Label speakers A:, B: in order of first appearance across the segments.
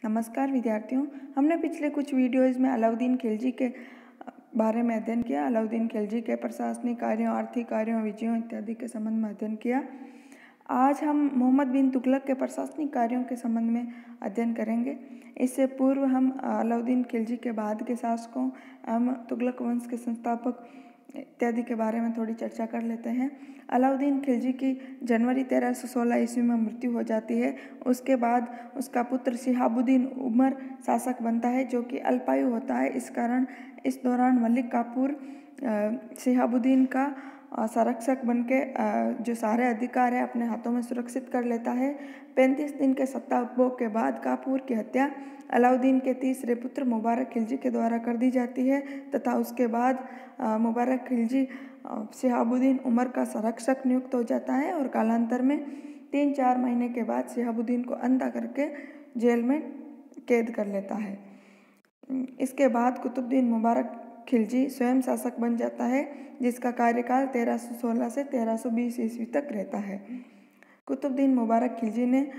A: नमस्कार विद्यार्थियों, हमने पिछले कुछ वीडियोज़ में अलाउद्दीन खिलजी के बारे में अध्ययन किया। अलाउद्दीन खिलजी के प्रशासनिक कार्यों, आर्थिक कार्यों, विजयों इत्यादि के संबंध में अध्ययन किया। आज हम मोहम्मद बिन तुगलक के प्रशासनिक कार्यों के संबंध में अध्ययन करेंगे। इससे पूर्व हम अलाउद्दीन खिलजी के बाद के शासकों एवं तुगलक वंश के संस्थापक इत्यादि के बारे में थोड़ी चर्चा कर लेते हैं। अलाउद्दीन खिलजी की जनवरी 1316 ईस्वी में मृत्यु हो जाती है। उसके बाद उसका पुत्र शिहाबुद्दीन उमर शासक बनता है, जो कि अल्पायु होता है। इस कारण इस दौरान मलिक काफूर शिहाबुद्दीन का संरक्षक बनके जो सारे अधिकार है अपने हाथों में सुरक्षित कर लेता है। 35 दिन के सत्ता उपभोग के बाद काफूर की हत्या अलाउद्दीन के तीसरे पुत्र मुबारक खिलजी के द्वारा कर दी जाती है तथा उसके बाद मुबारक खिलजी शिहाबुद्दीन उमर का संरक्षक नियुक्त हो जाता है और कालांतर में 3-4 महीने के बाद शिहाबुद्दीन को अंधा करके जेल में कैद कर लेता है। इसके बाद कुतुबुद्दीन मुबारक खिलजी स्वयं शासक बन जाता है, जिसका कार्यकाल 1316 से 1320 ईस्वी तक रहता है। कुतुबुद्दीन मुबारक खिलजी ने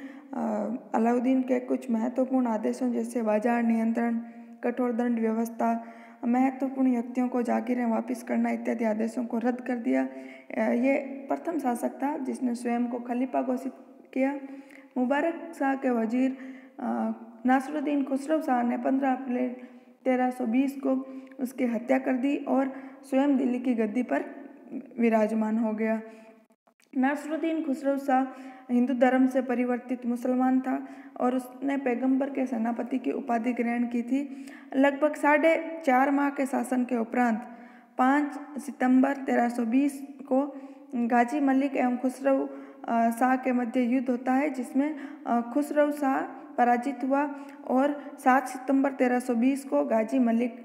A: अलाउद्दीन के कुछ महत्वपूर्ण आदेशों जैसे बाजार नियंत्रण, कठोर दंड व्यवस्था, महत्वपूर्ण व्यक्तियों को जागीरें वापस करना इत्यादि आदेशों को रद्द कर दिया। ये प्रथम शासक था जिसने स्वयं को खलीफा घोषित किया। मुबारक शाह के वजीर नासरुद्दीन खुसरो शाह ने 15 अप्रैल 1320 को उसकी हत्या कर दी और स्वयं दिल्ली की गद्दी पर विराजमान हो गया। नासरुद्दीन खुसरो शाह हिंदू धर्म से परिवर्तित मुसलमान था और उसने पैगंबर के सेनापति की उपाधि ग्रहण की थी। लगभग 4.5 माह के शासन के उपरांत 5 सितंबर 1320 को गाजी मलिक एवं खुसरो शाह के मध्य युद्ध होता है, जिसमें खुसरो शाह पराजित हुआ और 7 सितंबर 1320 को गाजी मलिक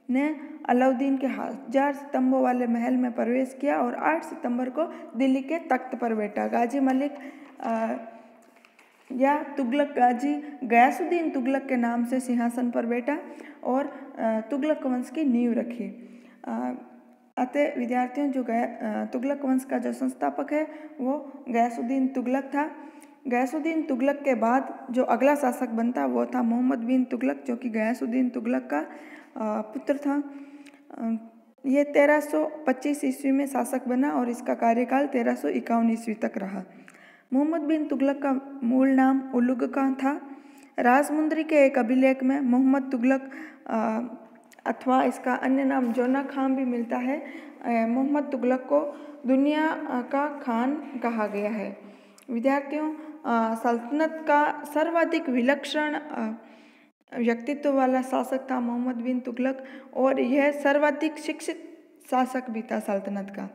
A: ने अलाउद्दीन के 1000 स्तंभों वाले महल में प्रवेश किया और 8 सितंबर को दिल्ली के तख्त पर बैठा। गाजी मलिक या तुगलक गाजी गयासुद्दीन तुगलक के नाम से सिंहासन पर बैठा और तुगलक वंश की नींव रखी। अतः विद्यार्थियों, जो तुगलक वंश का जो संस्थापक है वो गयासुद्दीन तुगलक था। गयासुद्दीन तुगलक के बाद जो अगला शासक बनता वो था मोहम्मद बिन तुगलक, जो कि गयासुद्दीन तुगलक का पुत्र था। ये 1325 ईस्वी में शासक बना और इसका कार्यकाल 1351 ईस्वी तक रहा। मोहम्मद बिन तुगलक का मूल नाम उलुग खां था। राजमुंदरी के एक अभिलेख में मोहम्मद तुगलक अथवा इसका अन्य नाम जोना खान भी मिलता है। मोहम्मद तुगलक को दुनिया का खान कहा गया है। विद्यार्थियों, सल्तनत का सर्वाधिक विलक्षण व्यक्तित्व वाला शासक था मोहम्मद बिन तुगलक और यह सर्वाधिक शिक्षित शासक भी था सल्तनत का।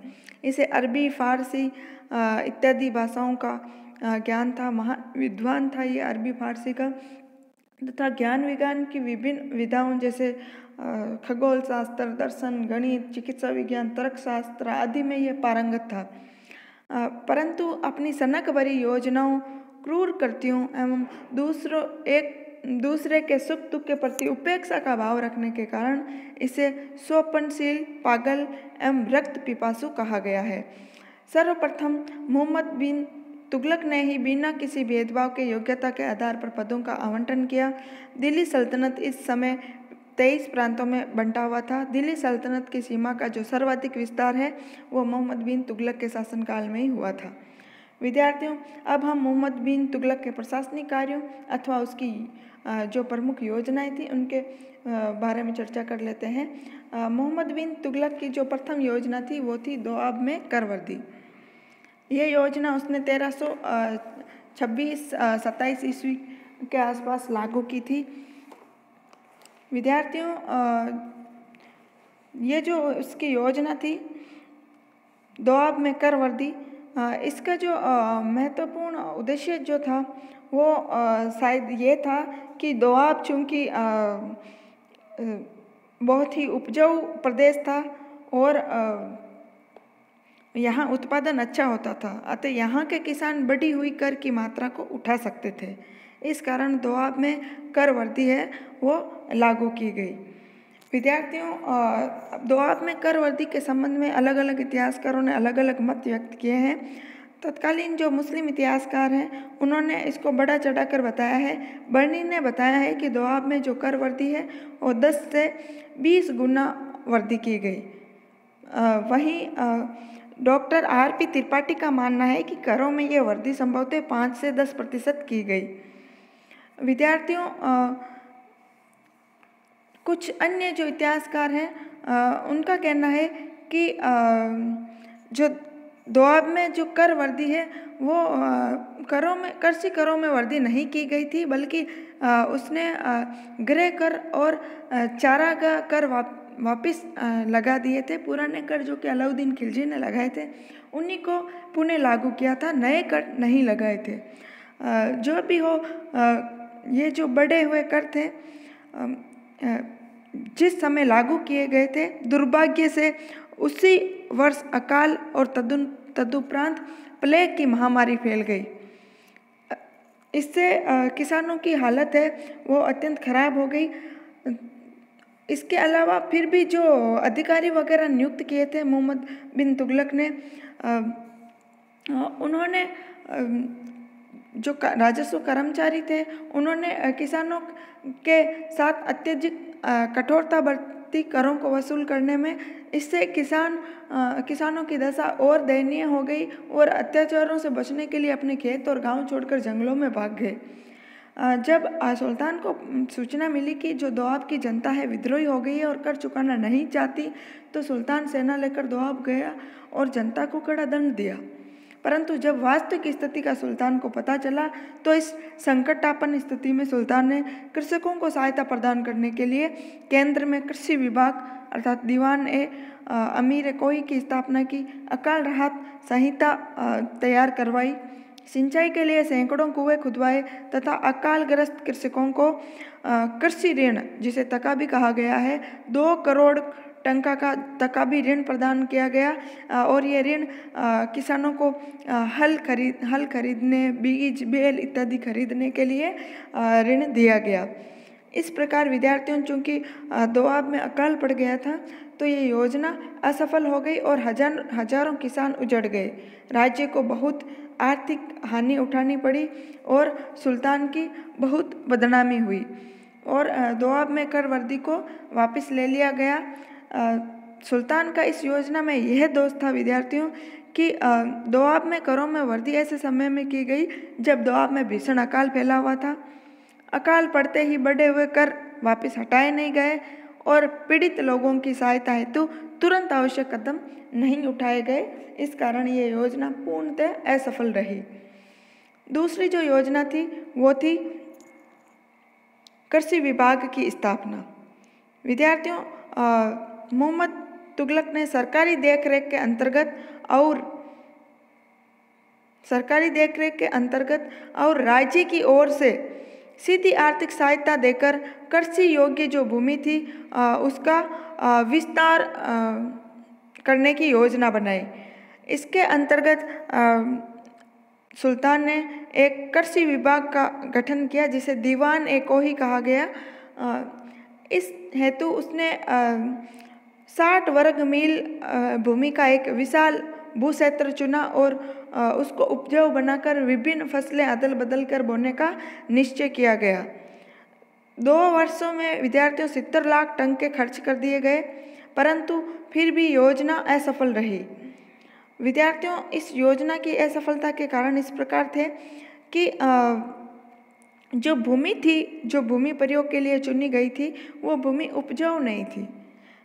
A: इसे अरबी, फारसी इत्यादि भाषाओं का ज्ञान था। विद्वान था ये अरबी फारसी का तथा ज्ञान विज्ञान की विभिन्न विधाओं जैसे खगोल शास्त्र, दर्शन, गणित, चिकित्सा विज्ञान, तर्कशास्त्र आदि में यह पारंगत था। परंतु अपनी सनक भरी योजनाओं, क्रूर कृत्यों एवं दूसरे के सुख दुख के प्रति उपेक्षा का भाव रखने के कारण इसे स्वपनशील, पागल एवं रक्त पिपासु कहा गया है। सर्वप्रथम मोहम्मद बिन तुगलक ने ही बिना किसी भेदभाव के योग्यता के आधार पर पदों का आवंटन किया। दिल्ली सल्तनत इस समय 23 प्रांतों में बंटा हुआ था। दिल्ली सल्तनत की सीमा का जो सर्वाधिक विस्तार है वो मोहम्मद बिन तुगलक के शासनकाल में ही हुआ था। विद्यार्थियों, अब हम मोहम्मद बिन तुगलक के प्रशासनिक कार्यों अथवा उसकी जो प्रमुख योजनाएं थी उनके बारे में चर्चा कर लेते हैं। मोहम्मद बिन तुगलक की जो प्रथम योजना थी वो थी दोआब में करवर्दी। ये योजना उसने 1326-27 ईस्वी के आसपास लागू की थी। विद्यार्थियों, ये जो उसकी योजना थी दोआब में करवर्दी, इसका जो महत्वपूर्ण उद्देश्य जो था वो शायद ये था कि दोआब चूँकि बहुत ही उपजाऊ प्रदेश था और यहाँ उत्पादन अच्छा होता था, अतः यहाँ के किसान बढ़ी हुई कर की मात्रा को उठा सकते थे। इस कारण दोआब में करवर्दी है वो लागू की गई। विद्यार्थियों, दोआब में करवर्दी के संबंध में अलग अलग इतिहासकारों ने अलग अलग मत व्यक्त किए हैं। तत्कालीन जो मुस्लिम इतिहासकार हैं उन्होंने इसको बड़ा चढ़ाकर बताया है। बर्नी ने बताया है कि दोआब में जो कर वर्दी है वो 10 से 20 गुना वर्दी की गई। वहीं डॉक्टर आर.पी. त्रिपाठी का मानना है कि करों में ये वर्दी संभवतः 5 से 10% की गई। विद्यार्थियों, कुछ अन्य जो इतिहासकार हैं उनका कहना है कि जो दोआब में जो कर वर्दी है वो कृषि करों में वर्दी नहीं की गई थी, बल्कि उसने गृह कर और चारागाह कर वापिस लगा दिए थे। पुराने कर जो कि अलाउद्दीन खिलजी ने लगाए थे उन्हीं को पुनः लागू किया था, नए कर नहीं लगाए थे। जो भी हो, ये जो बढ़े हुए कर थे जिस समय लागू किए गए थे, दुर्भाग्य से उसी वर्ष अकाल और तदुपरांत प्लेग की महामारी फैल गई। इससे किसानों की हालत है वो अत्यंत खराब हो गई। इसके अलावा फिर भी जो अधिकारी वगैरह नियुक्त किए थे मोहम्मद बिन तुगलक ने, उन्होंने जो राजस्व कर्मचारी थे उन्होंने किसानों के साथ अत्यधिक कठोरता बरती करों को वसूल करने में। इससे किसानों की दशा और दयनीय हो गई और अत्याचारों से बचने के लिए अपने खेत और गांव छोड़कर जंगलों में भाग गए। जब सुल्तान को सूचना मिली कि जो दोआब की जनता है विद्रोही हो गई है और कर चुकाना नहीं चाहती, तो सुल्तान सेना लेकर दोआब गया और जनता को कड़ा दंड दिया। परंतु जब वास्तविक स्थिति का सुल्तान को पता चला तो इस संकटापन्न स्थिति में सुल्तान ने कृषकों को सहायता प्रदान करने के लिए केंद्र में कृषि विभाग अर्थात दीवान ए अमीर कोही की स्थापना की, अकाल राहत संहिता तैयार करवाई, सिंचाई के लिए सैकड़ों कुएं खुदवाए तथा अकालग्रस्त कृषकों को कृषि ऋण, जिसे तकाबी कहा गया है, 2 करोड़ टंका का तकाबी ऋण प्रदान किया गया। और ये ऋण किसानों को हल खरीदने, बीज, बेल इत्यादि खरीदने के लिए ऋण दिया गया। इस प्रकार विद्यार्थियों, चूँकि दोआब में अकाल पड़ गया था तो ये योजना असफल हो गई और हजारों किसान उजड़ गए। राज्य को बहुत आर्थिक हानि उठानी पड़ी और सुल्तान की बहुत बदनामी हुई और दोआब में कर वर्दी को वापस ले लिया गया। सुल्तान का इस योजना में यह दोष था विद्यार्थियों कि दोआब में करों में वर्दी ऐसे समय में की गई जब दोआब में भीषण अकाल फैला हुआ था। अकाल पड़ते ही बढ़े हुए कर वापस हटाए नहीं गए और पीड़ित लोगों की सहायता हेतु तुरंत आवश्यक कदम नहीं उठाए गए। इस कारण ये योजना पूर्णतः असफल रही। दूसरी जो योजना थी वो थी कृषि विभाग की स्थापना। विद्यार्थियों, मोहम्मद तुगलक ने सरकारी देखरेख के अंतर्गत और राज्य की ओर से सीधी आर्थिक सहायता देकर कृषि योग्य जो भूमि थी उसका विस्तार करने की योजना बनाई। इसके अंतर्गत सुल्तान ने एक कृषि विभाग का गठन किया जिसे दीवान ए कोही कहा गया। इस हेतु उसने 60 वर्ग मील भूमि का एक विशाल भूक्षेत्र चुना और उसको उपजाऊ बनाकर विभिन्न फसलें अदल बदल कर बोने का निश्चय किया गया। 2 वर्षों में विद्यार्थियों 70 लाख टन के खर्च कर दिए गए, परंतु फिर भी योजना असफल रही। विद्यार्थियों, इस योजना की असफलता के कारण इस प्रकार थे कि जो भूमि थी, जो भूमि प्रयोग के लिए चुनी गई थी, वो भूमि उपजाऊ नहीं थी।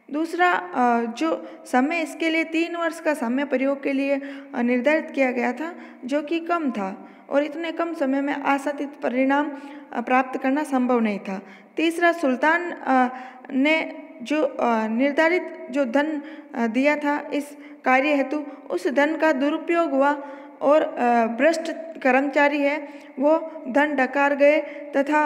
A: दूसरा, जो समय इसके लिए 3 वर्ष का समय प्रयोग के लिए निर्धारित किया गया था, जो कि कम था और इतने कम समय में आशातीत परिणाम प्राप्त करना संभव नहीं था। तीसरा, सुल्तान ने जो निर्धारित जो धन दिया था इस कार्य हेतु, उस धन का दुरुपयोग हुआ और भ्रष्ट कर्मचारी है वो धन डकार गए तथा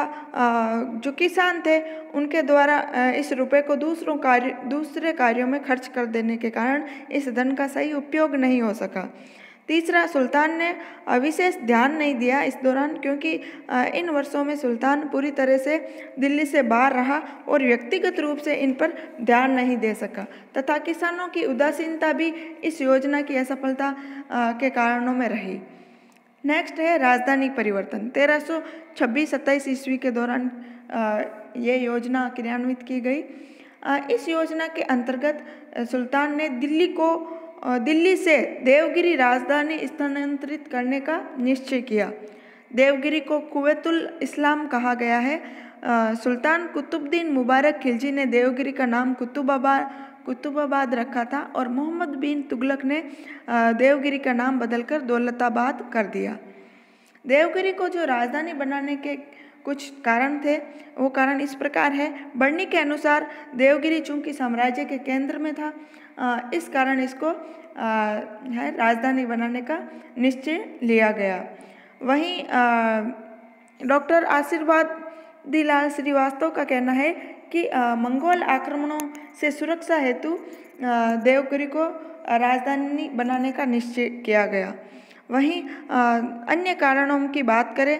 A: जो किसान थे उनके द्वारा इस रुपए को दूसरे कार्यों में खर्च कर देने के कारण इस धन का सही उपयोग नहीं हो सका। तीसरा, सुल्तान ने विशेष ध्यान नहीं दिया इस दौरान, क्योंकि इन वर्षों में सुल्तान पूरी तरह से दिल्ली से बाहर रहा और व्यक्तिगत रूप से इन पर ध्यान नहीं दे सका, तथा किसानों की उदासीनता भी इस योजना की असफलता के कारणों में रही। नेक्स्ट है राजधानी परिवर्तन। 1326-27 ईस्वी के दौरान ये योजना क्रियान्वित की गई। इस योजना के अंतर्गत सुल्तान ने दिल्ली से देवगिरी राजधानी स्थानांतरित करने का निश्चय किया। देवगिरी को कुवैतुल इस्लाम कहा गया है। सुल्तान कुतुबुद्दीन मुबारक खिलजी ने देवगिरी का नाम कुतुबाबाद रखा था और मोहम्मद बिन तुगलक ने देवगिरी का नाम बदलकर दौलताबाद कर दिया। देवगिरी को जो राजधानी बनाने के कुछ कारण थे, वो कारण इस प्रकार है। बर्नी के अनुसार देवगिरी चूंकि साम्राज्य के केंद्र में था, इस कारण इसको राजधानी बनाने का निश्चय लिया गया। वहीं डॉक्टर आशीर्वादीलाल श्रीवास्तव का कहना है कि मंगोल आक्रमणों से सुरक्षा हेतु देवगिरी को राजधानी बनाने का निश्चय किया गया। वहीं अन्य कारणों की बात करें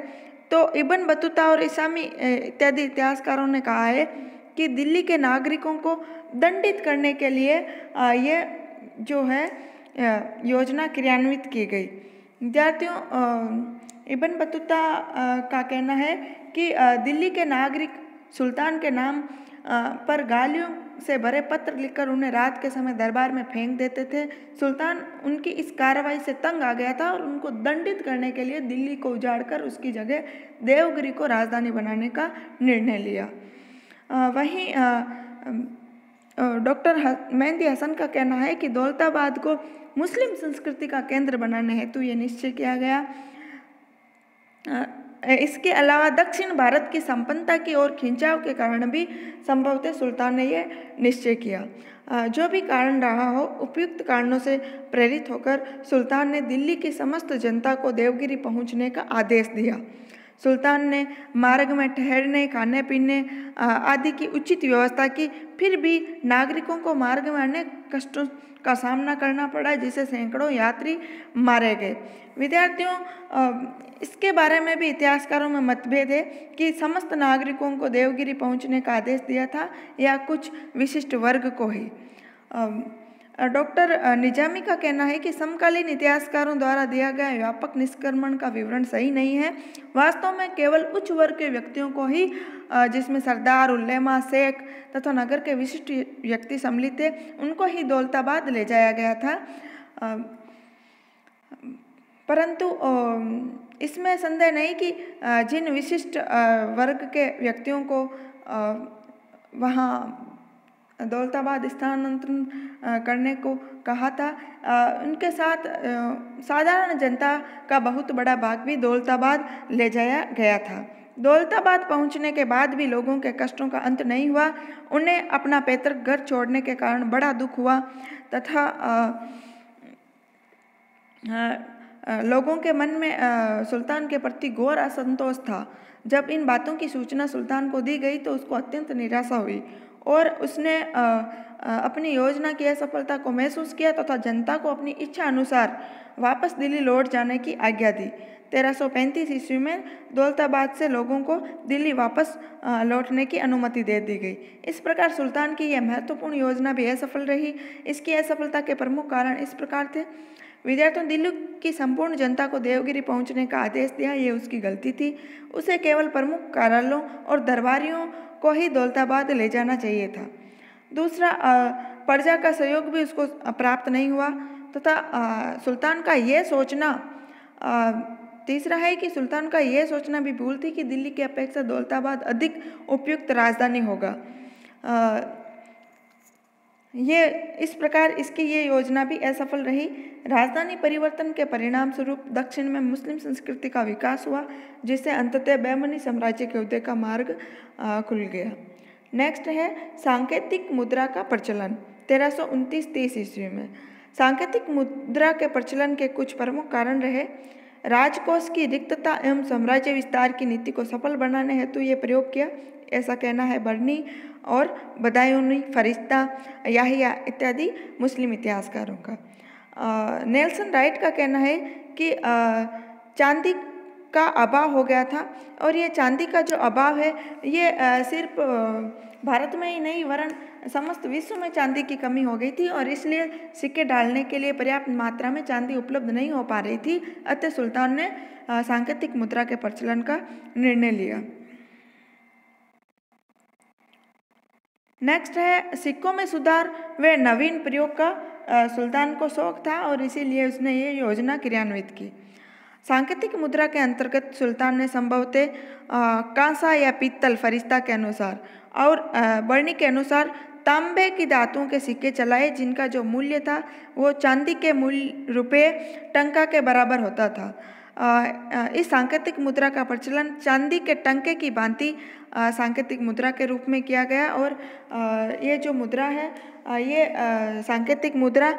A: तो इब्न बतूता और इसामी इत्यादि इतिहासकारों ने कहा है कि दिल्ली के नागरिकों को दंडित करने के लिए ये जो है योजना क्रियान्वित की गई। विद्यार्थियों, इब्न बतूता का कहना है कि दिल्ली के नागरिक सुल्तान के नाम पर गालियों से भरे पत्र लिखकर उन्हें रात के समय दरबार में फेंक देते थे। सुल्तान उनकी इस कार्रवाई से तंग आ गया था और उनको दंडित करने के लिए दिल्ली को उजाड़कर उसकी जगह देवगिरी को राजधानी बनाने का निर्णय लिया। वहीं डॉक्टर मेहंदी हसन का कहना है कि दौलताबाद को मुस्लिम संस्कृति का केंद्र बनाने हेतु ये निश्चय किया गया। इसके अलावा दक्षिण भारत की संपन्नता की ओर खिंचाव के कारण भी संभवतः सुल्तान ने यह निश्चय किया। जो भी कारण रहा हो, उपयुक्त कारणों से प्रेरित होकर सुल्तान ने दिल्ली की समस्त जनता को देवगिरी पहुंचने का आदेश दिया। सुल्तान ने मार्ग में ठहरने, खाने पीने आदि की उचित व्यवस्था की। फिर भी नागरिकों को मार्ग में अनेक कष्टों का सामना करना पड़ा, जिससे सैकड़ों यात्री मारे गए। विद्यार्थियों, इसके बारे में भी इतिहासकारों में मतभेद है कि समस्त नागरिकों को देवगिरी पहुंचने का आदेश दिया था या कुछ विशिष्ट वर्ग को ही। डॉक्टर निजामी का कहना है कि समकालीन इतिहासकारों द्वारा दिया गया व्यापक निष्क्रमण का विवरण सही नहीं है। वास्तव में केवल उच्च वर्ग के व्यक्तियों को ही, जिसमें सरदार, उल्लेमा, शेख तथा नगर के विशिष्ट व्यक्ति सम्मिलित थे, उनको ही दौलताबाद ले जाया गया था। परंतु इसमें संदेह नहीं कि जिन विशिष्ट वर्ग के व्यक्तियों को वहाँ दौलताबाद स्थानांतरण करने को कहा था, उनके साथ साधारण जनता का बहुत बड़ा भाग भी दौलताबाद ले जाया गया था। दौलताबाद पहुंचने के बाद भी लोगों के कष्टों का अंत नहीं हुआ। उन्हें अपना पैतृक घर छोड़ने के कारण बड़ा दुख हुआ तथा लोगों के मन में सुल्तान के प्रति घोर असंतोष था। जब इन बातों की सूचना सुल्तान को दी गई तो उसको अत्यंत निराशा हुई और उसने अपनी योजना की असफलता को महसूस किया तथा जनता को अपनी इच्छा अनुसार वापस दिल्ली लौट जाने की आज्ञा दी। 1335 ईस्वी में दौलताबाद से लोगों को दिल्ली वापस लौटने की अनुमति दे दी गई। इस प्रकार सुल्तान की यह महत्वपूर्ण योजना भी असफल रही। इसकी असफलता के प्रमुख कारण इस प्रकार थे। विद्यार्थियों, दिल्ली की संपूर्ण जनता को देवगिरी पहुंचने का आदेश दिया, ये उसकी गलती थी। उसे केवल प्रमुख कार्यालयों और दरबारियों को ही दौलताबाद ले जाना चाहिए था। दूसरा, प्रजा का सहयोग भी उसको प्राप्त नहीं हुआ तथा सुल्तान का यह सोचना तीसरा है कि सुल्तान का यह सोचना भी भूल थी कि दिल्ली की अपेक्षा दौलताबाद अधिक उपयुक्त राजधानी होगा। ये इस प्रकार इसकी ये योजना भी असफल रही। राजधानी परिवर्तन के परिणाम स्वरूप दक्षिण में मुस्लिम संस्कृति का विकास हुआ, जिससे अंततः बहमनी साम्राज्य के उदय का मार्ग खुल गया। नेक्स्ट है सांकेतिक मुद्रा का प्रचलन 1329-30 ईस्वी में। सांकेतिक मुद्रा के प्रचलन के कुछ प्रमुख कारण रहे। राजकोष की रिक्तता एवं साम्राज्य विस्तार की नीति को सफल बनाने हेतु ये प्रयोग किया, ऐसा कहना है बर्नी और बदायूनी, फरिश्ता, याहिया इत्यादि मुस्लिम इतिहासकारों का। नेल्सन राइट का कहना है कि चांदी का अभाव हो गया था और ये चांदी का जो अभाव है ये सिर्फ भारत में ही नहीं वरन समस्त विश्व में चांदी की कमी हो गई थी और इसलिए सिक्के डालने के लिए पर्याप्त मात्रा में चांदी उपलब्ध नहीं हो पा रही थी। अतः सुल्तान ने सांकेतिक मुद्रा के प्रचलन का निर्णय लिया। नेक्स्ट है सिक्कों में सुधार व नवीन प्रयोग का सुल्तान को शौक था और इसीलिए उसने ये योजना क्रियान्वित की। सांकेतिक मुद्रा के अंतर्गत सुल्तान ने संभवतः कांसा या पीतल फरिश्ता के अनुसार और बरनी के अनुसार तांबे की धातुओं के सिक्के चलाए जिनका जो मूल्य था वो चांदी के मूल्य रुपये टंका के बराबर होता था। इस सांकेतिक मुद्रा का प्रचलन चांदी के टंके की भांति सांकेतिक मुद्रा के रूप में किया गया और ये जो मुद्रा है ये सांकेतिक मुद्रा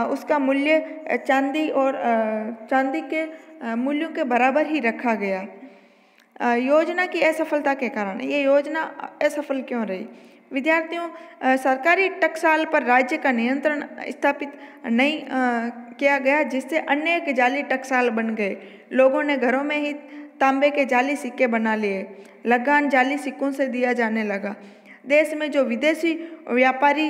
A: उसका मूल्य चांदी और चांदी के मूल्यों के बराबर ही रखा गया। योजना की असफलता के कारण ये योजना असफल क्यों रही? विद्यार्थियों, सरकारी टकसाल पर राज्य का नियंत्रण स्थापित नहीं किया गया जिससे अनेक जाली टकसाल बन गए। लोगों ने घरों में ही तांबे के जाली सिक्के बना लिए। लगान जाली सिक्कों से दिया जाने लगा। देश में जो विदेशी व्यापारी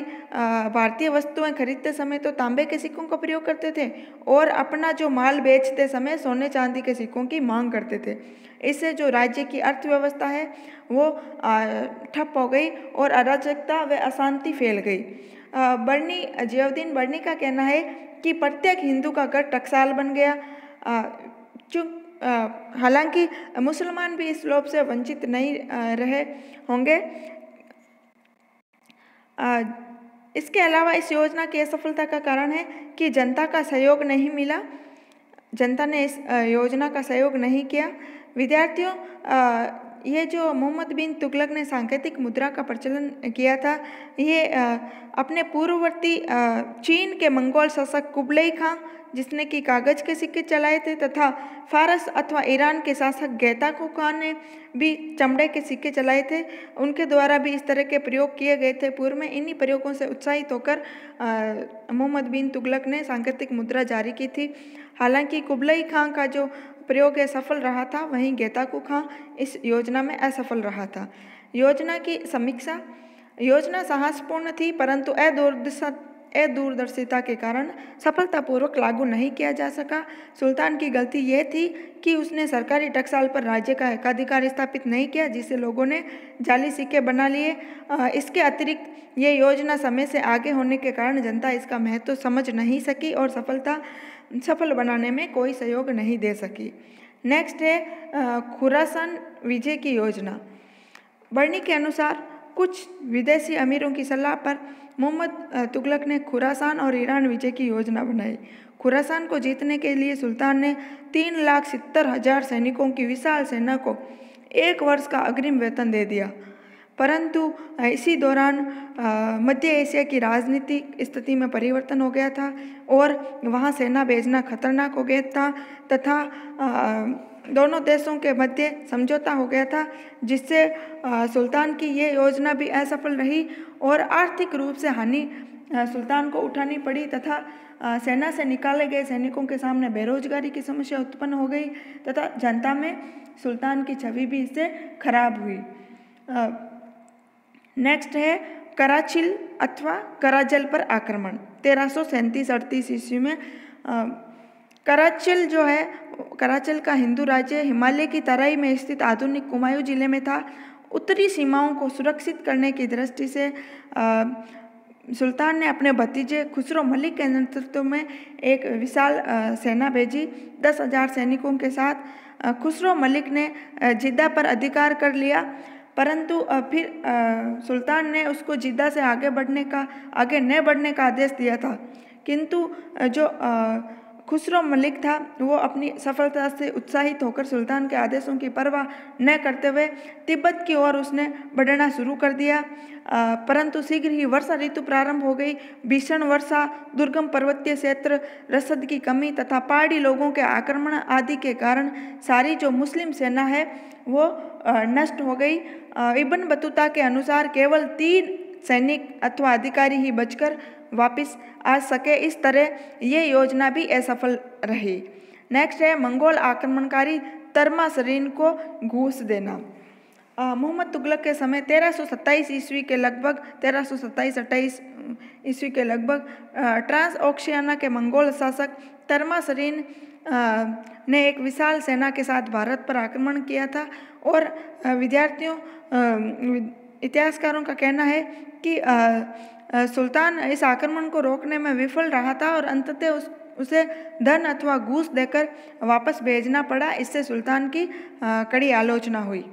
A: भारतीय वस्तुएं खरीदते समय तो तांबे के सिक्कों का प्रयोग करते थे और अपना जो माल बेचते समय सोने चांदी के सिक्कों की मांग करते थे। इससे जो राज्य की अर्थव्यवस्था है वो ठप हो गई और अराजकता व अशांति फैल गई। जियाउद्दीन बर्नी का कहना है कि प्रत्येक हिंदू का घर टकसाल बन गया। हालांकि मुसलमान भी इस लोभ से वंचित नहीं रहे होंगे। इसके अलावा इस योजना की असफलता का कारण है कि जनता का सहयोग नहीं मिला। जनता ने इस योजना का सहयोग नहीं किया। विद्यार्थियों, ये जो मोहम्मद बिन तुगलक ने सांकेतिक मुद्रा का प्रचलन किया था ये अपने पूर्ववर्ती चीन के मंगोल शासक कुबलई खां जिसने कि कागज के सिक्के चलाए थे तथा फारस अथवा ईरान के शासक गैताकुं खान ने भी चमड़े के सिक्के चलाए थे, उनके द्वारा भी इस तरह के प्रयोग किए गए थे। पूर्व में इन्हीं प्रयोगों से उत्साहित होकर मोहम्मद बिन तुगलक ने सांकेतिक मुद्रा जारी की थी। हालांकि कुबलई खां का जो प्रयोग है सफल रहा था, वहीं गैताकुं खां इस योजना में असफल रहा था। योजना की समीक्षा, योजना साहसपूर्ण थी परंतु अदूरदर्शिता के कारण सफलतापूर्वक लागू नहीं किया जा सका। सुल्तान की गलती यह थी कि उसने सरकारी टकसाल पर राज्य का एकाधिकार स्थापित नहीं किया जिससे लोगों ने जाली सिक्के बना लिए। इसके अतिरिक्त ये योजना समय से आगे होने के कारण जनता इसका महत्व समझ नहीं सकी और सफल बनाने में कोई सहयोग नहीं दे सकी। नेक्स्ट है खुरासान विजय की योजना। बर्नी के अनुसार कुछ विदेशी अमीरों की सलाह पर मोहम्मद तुगलक ने खुरासान और ईरान विजय की योजना बनाई। खुरासान को जीतने के लिए सुल्तान ने 3,70,000 सैनिकों की विशाल सेना को 1 वर्ष का अग्रिम वेतन दे दिया। परंतु इसी दौरान मध्य एशिया की राजनीतिक स्थिति में परिवर्तन हो गया था और वहाँ सेना भेजना खतरनाक हो गया था तथा दोनों देशों के मध्य समझौता हो गया था जिससे सुल्तान की ये योजना भी असफल रही और आर्थिक रूप से हानि सुल्तान को उठानी पड़ी तथा सेना से निकाले गए सैनिकों के सामने बेरोजगारी की समस्या उत्पन्न हो गई तथा जनता में सुल्तान की छवि भी इससे खराब हुई। नेक्स्ट है कराचिल अथवा कराजल पर आक्रमण। 1337-38 ईस्वी में कराचल जो है, कराचल का हिंदू राज्य हिमालय की तराई में स्थित आधुनिक कुमायूं जिले में था। उत्तरी सीमाओं को सुरक्षित करने की दृष्टि से सुल्तान ने अपने भतीजे खुसरो मलिक के नेतृत्व में एक विशाल सेना भेजी। 10,000 सैनिकों के साथ खुसरो मलिक ने जिद्दा पर अधिकार कर लिया, परंतु फिर सुल्तान ने उसको जिद्दा से आगे न बढ़ने का आदेश दिया था। किंतु जो खुसरो मलिक था वो अपनी सफलता से उत्साहित होकर सुल्तान के आदेशों की परवाह न करते हुए तिब्बत की ओर उसने बढ़ना शुरू कर दिया। परंतु शीघ्र ही वर्षा ऋतु प्रारंभ हो गई। भीषण वर्षा, दुर्गम पर्वतीय क्षेत्र, रसद की कमी तथा पहाड़ी लोगों के आक्रमण आदि के कारण सारी जो मुस्लिम सेना है वो नष्ट हो गई। इब्न बतूता के अनुसार केवल सैनिक अथवा अधिकारी ही बचकर वापस आ सके। इस तरह ये योजना भी असफल रही। नेक्स्ट है मंगोल आक्रमणकारी तर्मासरीन को घूस देना। मोहम्मद तुगलक के समय 1327 ईस्वी के लगभग 1327-28 ईस्वी के लगभग ट्रांस ओशियाना के मंगोल शासक तर्मासरीन ने एक विशाल सेना के साथ भारत पर आक्रमण किया था और इतिहासकारों का कहना है कि सुल्तान इस आक्रमण को रोकने में विफल रहा था और अंततः उसे धन अथवा घूस देकर वापस भेजना पड़ा। इससे सुल्तान की कड़ी आलोचना हुई।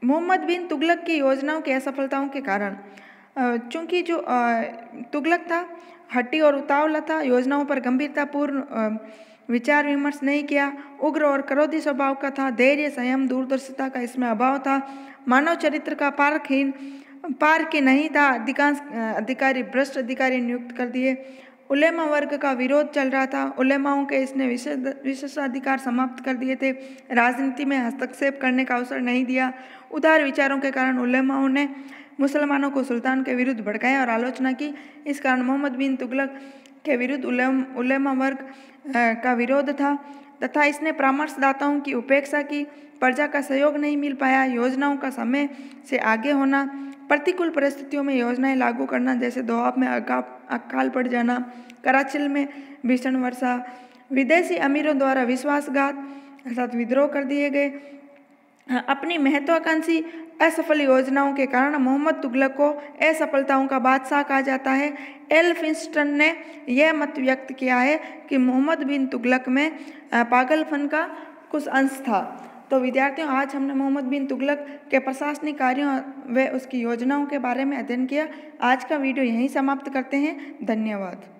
A: मोहम्मद बिन तुगलक की योजनाओं की असफलताओं के कारण, चूंकि जो तुगलक था हट्टी और उतावला था, योजनाओं पर गंभीरतापूर्ण विचार विमर्श नहीं किया, उग्र और क्रोधी स्वभाव का था, धैर्य संयम दूरदर्शिता का इसमें अभाव था, मानव चरित्र का पारख नहीं था, अधिकांश अधिकारी भ्रष्ट अधिकारी नियुक्त कर दिए, उलेमा वर्ग का विरोध चल रहा था, उलेमाओं के इसने विशेषाधिकार समाप्त कर दिए थे, राजनीति में हस्तक्षेप करने का अवसर नहीं दिया। उदार विचारों के कारण उलेमाओं ने मुसलमानों को सुल्तान के विरुद्ध भड़काया और आलोचना की। इस कारण मोहम्मद बिन तुगलक के विरुद्ध उलेमा वर्ग का विरोध था तथा इसने परामर्शदाताओं की उपेक्षा की। प्रजा का सहयोग नहीं मिल पाया। योजनाओं का समय से आगे होना, प्रतिकूल परिस्थितियों में योजनाएं लागू करना, जैसे दोआब में अकाल पड़ जाना, कराचिल में भीषण वर्षा, विदेशी अमीरों द्वारा विश्वासघात अर्थात विद्रोह कर दिए गए। अपनी महत्वाकांक्षी असफल योजनाओं के कारण मोहम्मद तुगलक को असफलताओं का बादशाह कहा जाता है। एल्फिंस्टन ने यह मत व्यक्त किया है कि मोहम्मद बिन तुगलक में पागलपन का कुछ अंश था। तो विद्यार्थियों, आज हमने मोहम्मद बिन तुगलक के प्रशासनिक कार्यों व उसकी योजनाओं के बारे में अध्ययन किया। आज का वीडियो यहीं समाप्त करते हैं। धन्यवाद।